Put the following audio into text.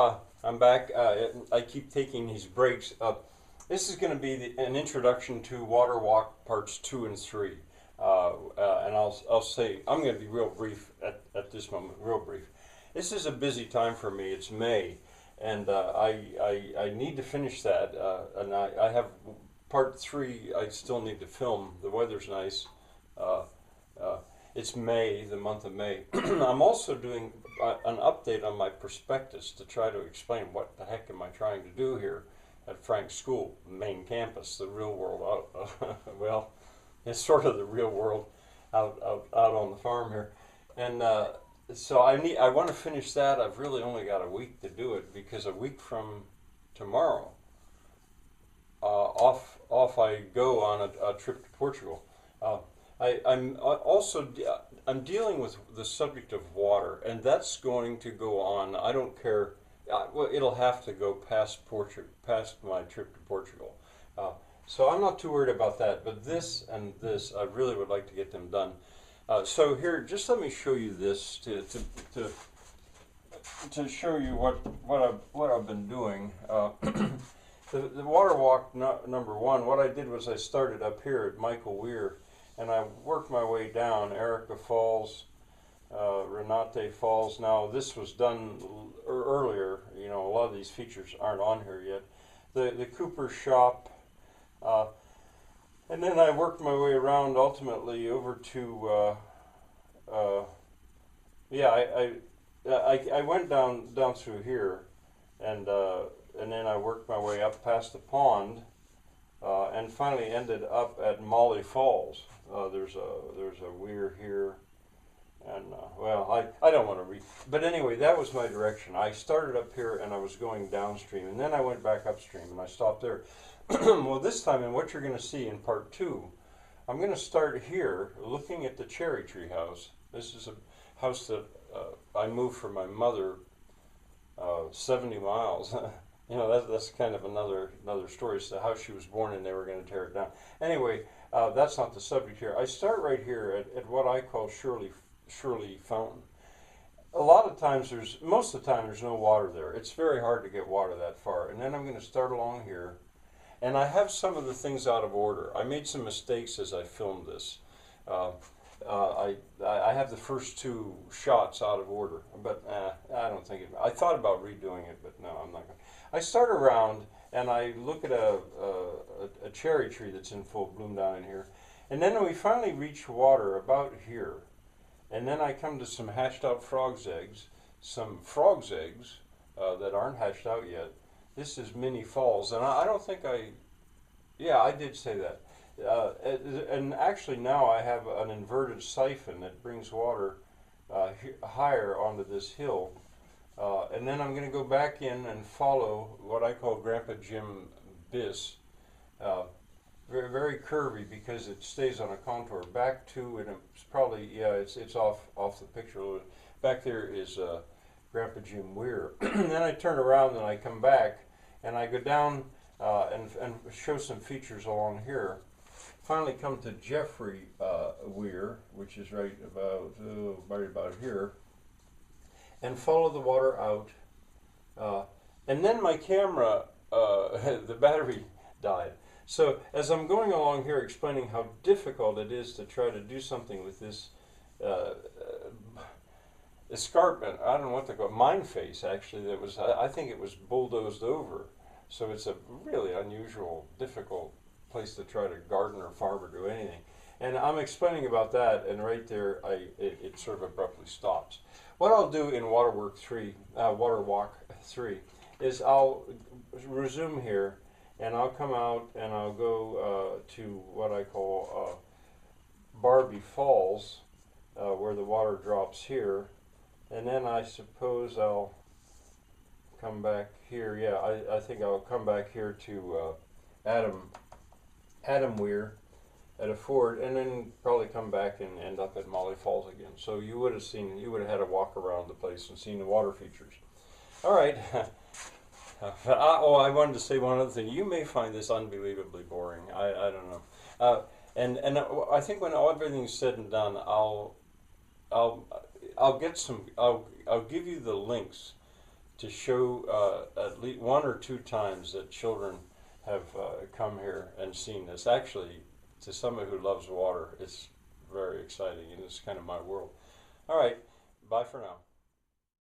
I'm back. I keep taking these breaks. This is going to be an introduction to Water Walk parts 2 and 3. And I'll say, I'm going to be real brief at this moment, real brief. This is a busy time for me. It's May, and I need to finish that. And I have part 3 I still need to film. The weather's nice. Uh, uh, it's May, the month of May. I'm also doing an update on my prospectus to try to explain what the heck am I trying to do here at Frank's school, main campus, the real world out. Well, it's sort of the real world out on the farm here, and so I want to finish that. I've really only got a week to do it because a week from tomorrow, off I go on a trip to Portugal. I'm dealing with the subject of water, and that's going to go on. I don't care. Well, it'll have to go past past my trip to Portugal. So I'm not too worried about that. But this and this, I really would like to get them done. So here, just let me show you this to show you what I've been doing. The water walk number 1. What I did was I started up here at Michael Weir, and I worked my way down Erica Falls, Renate Falls. Now this was done earlier. You know, a lot of these features aren't on here yet. The Cooper Shop, and then I worked my way around ultimately over to yeah. I went down through here, and then I worked my way up past the pond, and finally ended up at Molly Falls. There's a weir here, and well, I don't want to read, but anyway, that was my direction. I started up here and I was going downstream, and then I went back upstream and I stopped there. Well, this time, and what you're going to see in part 2, I'm going to start here looking at the cherry tree house. This is a house that I moved for my mother 70 miles. You know, that's kind of another story. It's the house she was born in. They were going to tear it down. Anyway, that's not the subject here. I start right here at what I call Shirley Fountain. A lot of times, most of the time, there's no water there. It's very hard to get water that far. And then I'm going to start along here. And I have some of the things out of order. I made some mistakes as I filmed this. I have the first 2 shots out of order, but I don't think it. I thought about redoing it, but no, I'm not going. I start around and I look at a cherry tree that's in full bloom down in here, and then we finally reach water about here, and then I come to some hatched out frogs' eggs, that aren't hatched out yet. This is Mini Falls, and I don't think yeah, I did say that. And actually now I have an inverted siphon that brings water higher onto this hill. And then I'm going to go back in and follow what I call Grandpa Jim Biss. Very, very curvy because it stays on a contour. Back to, and it's probably, yeah, it's off the picture a little bit. Back there is Grandpa Jim Weir. Then I turn around and I come back and I go down and show some features along here. Finally come to Jeffrey Weir, which is right about here, and follow the water out. And then my camera, the battery died. So as I'm going along here explaining how difficult it is to try to do something with this escarpment, I don't know what to call it, mine face actually, that was, I think it was bulldozed over. So it's a really unusual, difficult place to try to garden or farm or do anything. And I'm explaining about that, and right there it sort of abruptly stops. What I'll do in Water Walk 3 is I'll resume here, and I'll come out and I'll go to what I call Barbie Falls, where the water drops here, and then I suppose I'll come back here. Yeah, I think I'll come back here to Adam Weir at a ford, and then probably come back and end up at Molly Falls again. So you would have had a walk around the place and seen the water features. All right. I wanted to say one other thing. You may find this unbelievably boring. I don't know. And I think when everything's said and done, I'll give you the links to show at least 1 or 2 times that children have come here and seen this. Actually, to somebody who loves water, it's very exciting, and it's kind of my world. All right, bye for now.